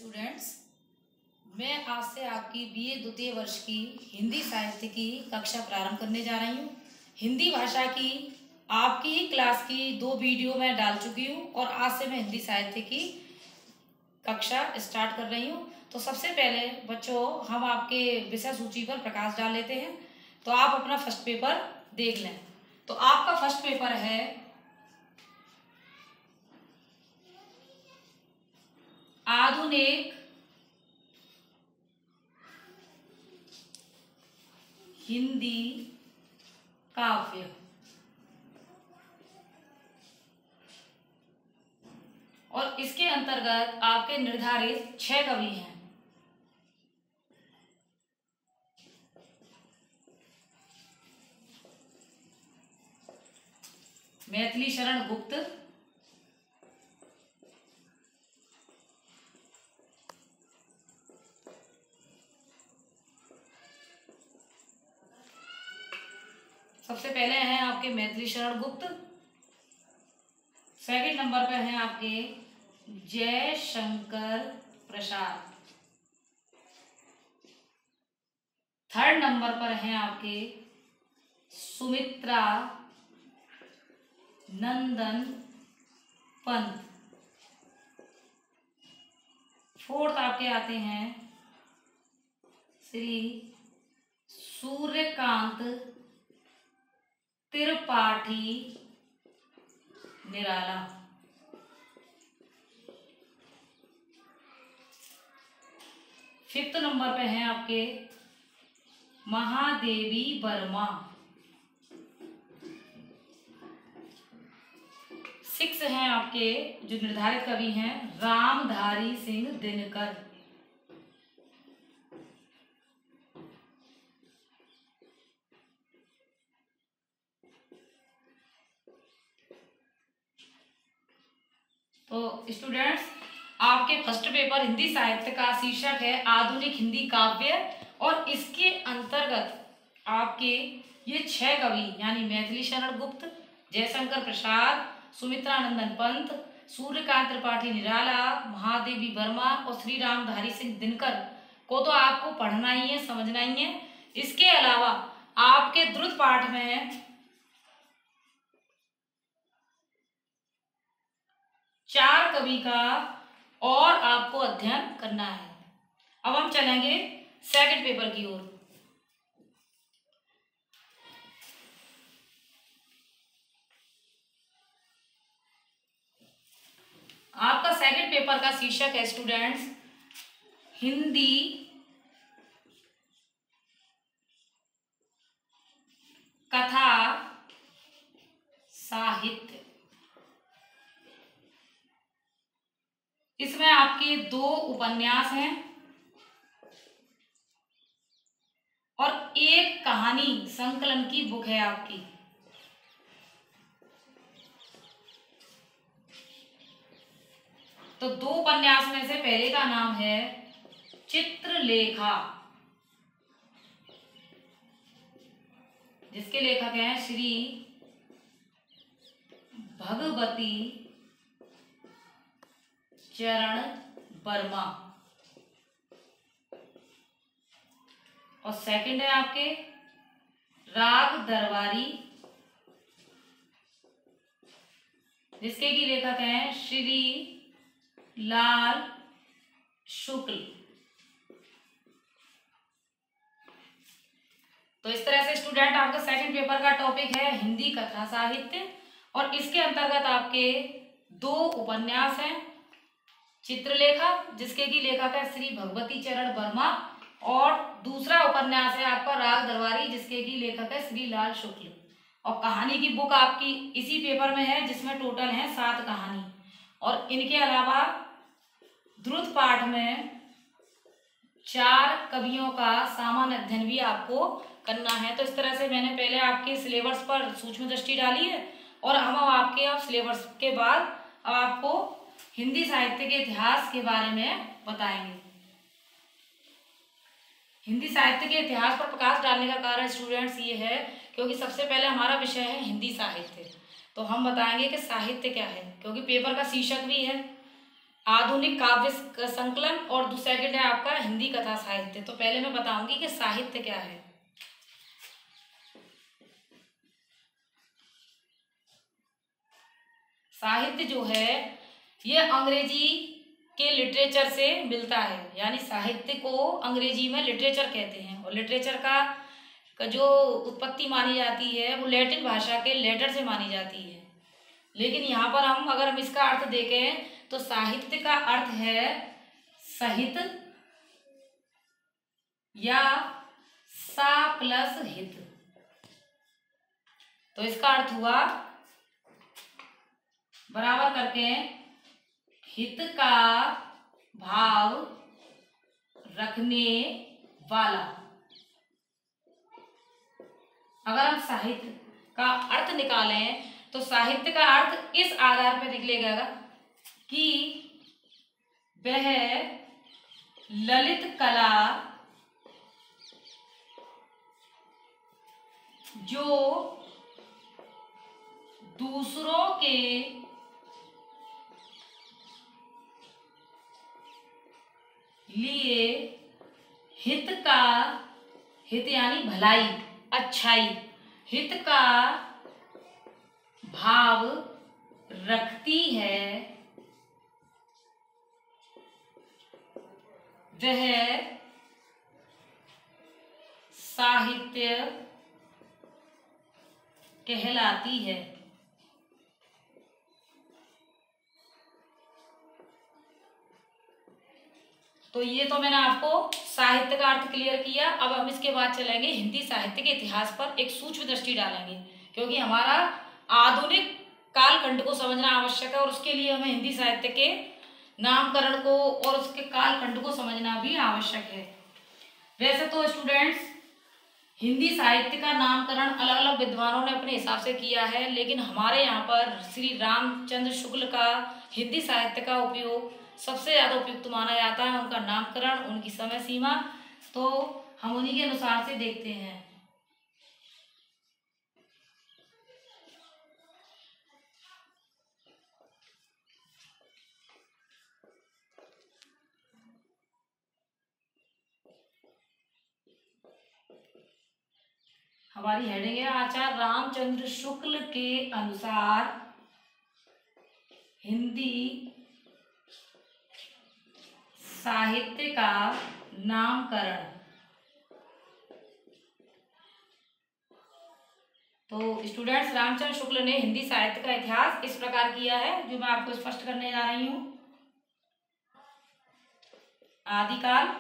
Students, मैं आज से आपकी बीए द्वितीय वर्ष की हिंदी साहित्य की कक्षा प्रारंभ करने जा रही हूँ। हिंदी भाषा की आपकी क्लास की 2 वीडियो मैं डाल चुकी हूँ और आज से मैं हिंदी साहित्य की कक्षा स्टार्ट कर रही हूँ। तो सबसे पहले बच्चों, हम आपके विषय सूची पर प्रकाश डाल लेते हैं। तो आप अपना फर्स्ट पेपर देख लें। तो आपका फर्स्ट पेपर है आधुनिक हिंदी काव्य। और इसके अंतर्गत आपके निर्धारित 6 कवि हैं। मैथिली शरण गुप्त, सबसे पहले हैं आपके मैथिली शरण गुप्त। सेकंड नंबर पे हैं आपके जयशंकर प्रसाद। थर्ड नंबर पर हैं आपके सुमित्रा नंदन पंत। फोर्थ आपके आते हैं श्री सूर्यकांत त्रिपाठी निराला। फिफ्थ नंबर पे हैं आपके महादेवी वर्मा। 6 हैं आपके जो निर्धारित कवि हैं रामधारी सिंह दिनकर। तो स्टूडेंट्स, आपके फर्स्ट पेपर हिंदी साहित्य का शीर्षक है आधुनिक हिंदी काव्य और इसके अंतर्गत आपके ये 6 कवि यानी मैथिली शरण गुप्त, जयशंकर प्रसाद, सुमित्रा नंदन पंत, सूर्यकांत त्रिपाठी निराला, महादेवी वर्मा और श्री रामधारी सिंह दिनकर को तो आपको पढ़ना ही है, समझना ही है। इसके अलावा आपके द्रुत पाठ में 4 कवि का और आपको अध्ययन करना है। अब हम चलेंगे सेकंड पेपर की ओर। आपका सेकंड पेपर का शीर्षक है स्टूडेंट्स हिंदी कथा साहित्य। इसमें आपके 2 उपन्यास हैं और एक कहानी संकलन की बुक है आपकी। तो 2 उपन्यास में से पहले का नाम है चित्रलेखा, जिसके लेखक हैं श्री भगवती चरण वर्मा। और सेकंड है आपके राग दरबारी, जिसके की लेखक हैं श्री लाल शुक्ल। तो इस तरह से स्टूडेंट आपका सेकंड पेपर का टॉपिक है हिंदी कथा साहित्य और इसके अंतर्गत आपके 2 उपन्यास हैं चित्रलेखा, जिसके की लेखक है श्री भगवती चरण वर्मा, और दूसरा उपन्यास है आपका राग दरबारी, जिसके की लेखक है श्री लाल शुक्ल। और कहानी की बुक आपकी इसी पेपर में है, जिसमें टोटल है 7 कहानी। और इनके अलावा द्रुत पाठ में 4 कवियों का सामान्य अध्ययन भी आपको करना है। तो इस तरह से मैंने पहले आपके सिलेबस पर सूक्ष्म दृष्टि डाली है और हम आपके अब सिलेबस के बाद अब आपको हिंदी साहित्य के इतिहास के बारे में बताएंगे। हिंदी साहित्य के इतिहास पर प्रकाश डालने का कारण स्टूडेंट्स ये है क्योंकि सबसे पहले हमारा विषय है हिंदी साहित्य। तो हम बताएंगे कि साहित्य क्या है, क्योंकि पेपर का शीर्षक भी है आधुनिक काव्य संकलन और सेकंड है आपका हिंदी कथा साहित्य। तो पहले मैं बताऊंगी कि साहित्य क्या है। साहित्य जो है ये अंग्रेजी के लिटरेचर से मिलता है, यानी साहित्य को अंग्रेजी में लिटरेचर कहते हैं। और लिटरेचर का जो उत्पत्ति मानी जाती है वो लैटिन भाषा के लेटर से मानी जाती है। लेकिन यहाँ पर अगर हम इसका अर्थ देखें तो साहित्य का अर्थ है सहित या सा प्लस हित। तो इसका अर्थ हुआ बराबर करके हित का भाव रखने वाला। अगर हम साहित्य का अर्थ निकालें तो साहित्य का अर्थ इस आधार पर निकलेगा कि वह ललित कला जो दूसरों के लिए हित यानी भलाई, अच्छाई, हित का भाव रखती है, वह साहित्य कहलाती है। तो ये तो मैंने आपको साहित्य का अर्थ क्लियर किया। अब हम इसके बाद चलेंगे हिंदी साहित्य के इतिहास पर, एक सूक्ष्म दृष्टि डालेंगे, क्योंकि हमारा आधुनिक कालखंड को समझना आवश्यक है और उसके लिए हमें हिंदी साहित्य के नामकरण को और उसके कालखंड को समझना भी आवश्यक है। वैसे तो स्टूडेंट्स हिंदी साहित्य का नामकरण अलग अलग विद्वानों ने अपने हिसाब से किया है, लेकिन हमारे यहाँ पर श्री रामचंद्र शुक्ल का हिंदी साहित्य का उपयोग सबसे ज्यादा उपयुक्त माना जाता है। उनका नामकरण, उनकी समय सीमा, तो हम उन्हीं के अनुसार से देखते हैं। हमारी हेडिंग है आचार्य रामचंद्र शुक्ल के अनुसार हिंदी साहित्य का नामकरण। तो स्टूडेंट्स रामचंद्र शुक्ल ने हिंदी साहित्य का इतिहास इस प्रकार किया है, जो मैं आपको स्पष्ट करने जा रही हूं। आदिकाल,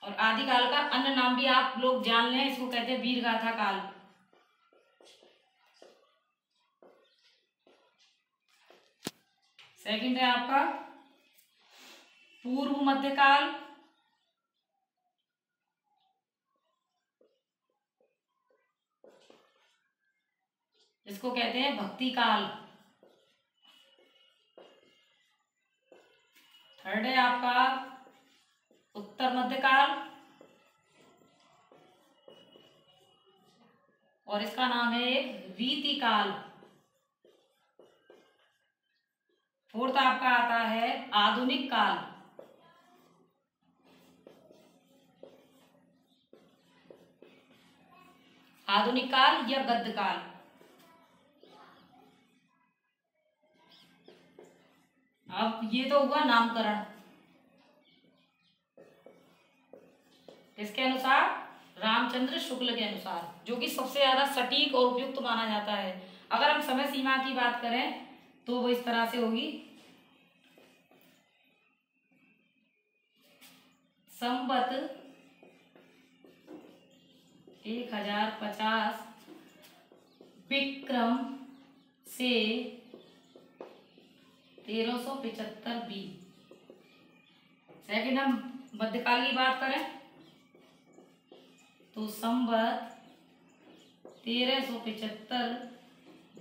और आदिकाल का अन्य नाम भी आप लोग जान लें, इसको कहते हैं वीरगाथा काल। सेकंड है आपका पूर्व मध्यकाल, इसको कहते हैं भक्ति काल। थर्ड है आपका उत्तर मध्यकाल, और इसका नाम है रीति काल। फोर्थ आपका आता है आधुनिक काल। आधुनिक काल या गद्य काल। अब ये तो हुआ नामकरण, इसके अनुसार रामचंद्र शुक्ल के अनुसार, जो कि सबसे ज्यादा सटीक और उपयुक्त माना जाता है। अगर हम समय सीमा की बात करें तो वो इस तरह से होगी, संवत 1050 विक्रम से 1375 बी। सेकंड हम मध्यकाल की बात करें तो संवत 1375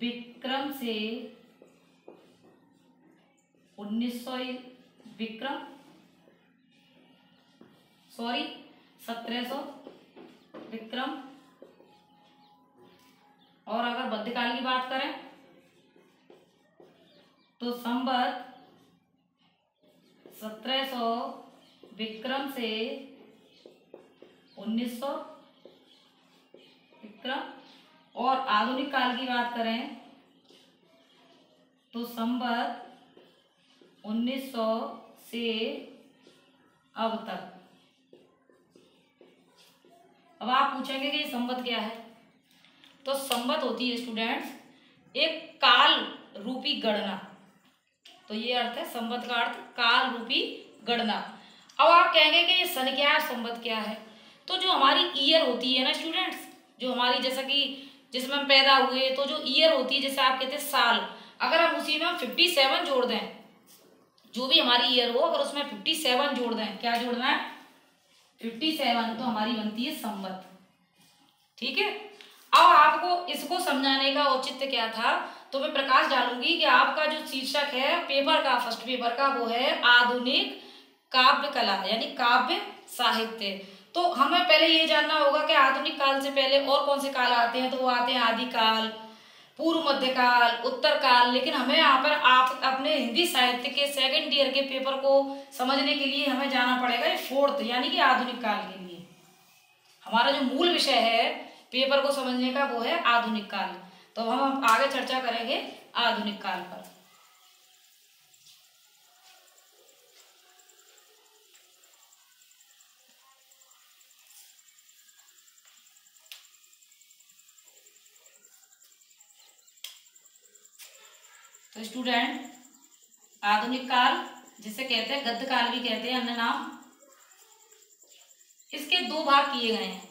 विक्रम से 1900 विक्रम 1700 विक्रम। और अगर मध्यकाल की बात करें तो संवत 1700 विक्रम से 1900 विक्रम, और आधुनिक काल की बात करें तो संवत 1900 से अब तक। अब आप पूछेंगे कि संवत क्या है, तो संवत होती है स्टूडेंट्स एक काल रूपी गणना। तो ये अर्थ है संवत का अर्थ काल रूपी गणना। अब आप कहेंगे कि ये सन क्या है, संवत क्या है। तो जो हमारी ईयर होती है ना स्टूडेंट्स, जो हमारी जैसा कि जिसमें हम पैदा हुए, तो जो ईयर होती है जैसे आप कहते हैं साल, अगर हम उसी में 57 जोड़ दें, जो भी हमारी ईयर हो अगर उसमें 57 जोड़ दें, क्या जोड़ना है 57, तो हमारी बनती है संवत। ठीक है। अब आपको इसको समझाने का औचित्य क्या था, तो मैं प्रकाश डालूंगी कि आपका जो शीर्षक है पेपर का, फर्स्ट पेपर का, वो है आधुनिक काव्य कला यानी काव्य साहित्य। तो हमें पहले ये जानना होगा कि आधुनिक काल से पहले और कौन से काल आते हैं। तो वो आते हैं आदिकाल, पूर्व मध्यकाल, उत्तर काल। लेकिन हमें यहाँ पर आप अपने हिंदी साहित्य के सेकंड ईयर के पेपर को समझने के लिए हमें जाना पड़ेगा ये फोर्थ यानी कि आधुनिक काल के लिए। हमारा जो मूल विषय है पेपर को समझने का वो है आधुनिक काल। तो हम आगे चर्चा करेंगे आधुनिक काल पर। तो स्टूडेंट आधुनिक काल जिसे कहते हैं गद्य काल भी कहते हैं अन्य नाम, इसके दो भाग किए गए हैं।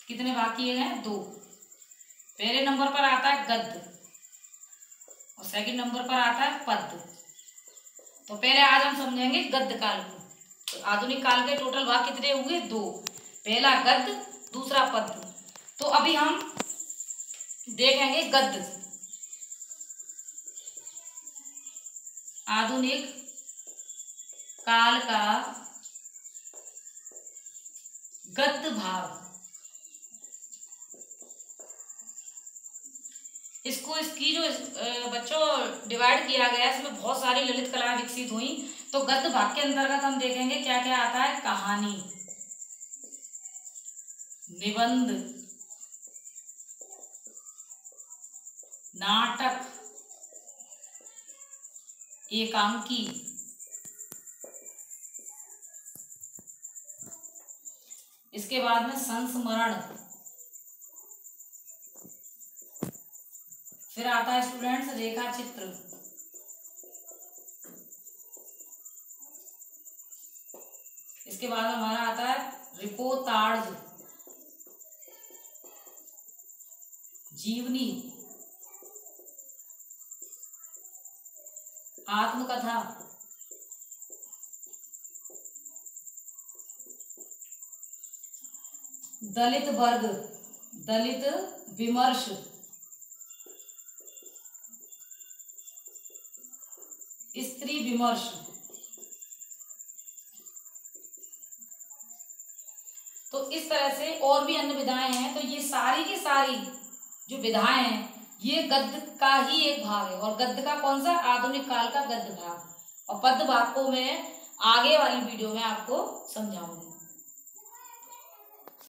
कितने भाग किए गए हैं? दो। पहले नंबर पर आता है गद्य और सेकंड नंबर पर आता है पद्य। तो पहले आज हम समझेंगे गद्य काल को। तो आधुनिक काल के टोटल भाग कितने होंगे? दो। पहला गद्य, दूसरा पद्य। तो अभी हम देखेंगे गद्य। आधुनिक काल का गद्य भाग, इसको इसकी जो बच्चों डिवाइड किया गया है, इसमें बहुत सारी ललित कलाएं विकसित हुई। तो गद्य भाग के अंतर्गत हम देखेंगे क्या क्या आता है। कहानी, निबंध, नाटक, एकांकी, इसके बाद में संस्मरण, फिर आता है स्टूडेंट्स रेखा चित्र, इसके बाद हमारा आता है रिपोर्ताज, जीवनी, आत्मकथा, दलित वर्ग, दलित विमर्श, स्त्री विमर्श। तो इस तरह से और भी अन्य विधाएं हैं। तो ये सारी की सारी जो विधाएं हैं ये गद्य का ही एक भाग है। और गद्य का कौन सा? आधुनिक काल का गद्य भाग। और पद्य भाग को मैं आगे वाली वीडियो में आपको समझाऊंगी।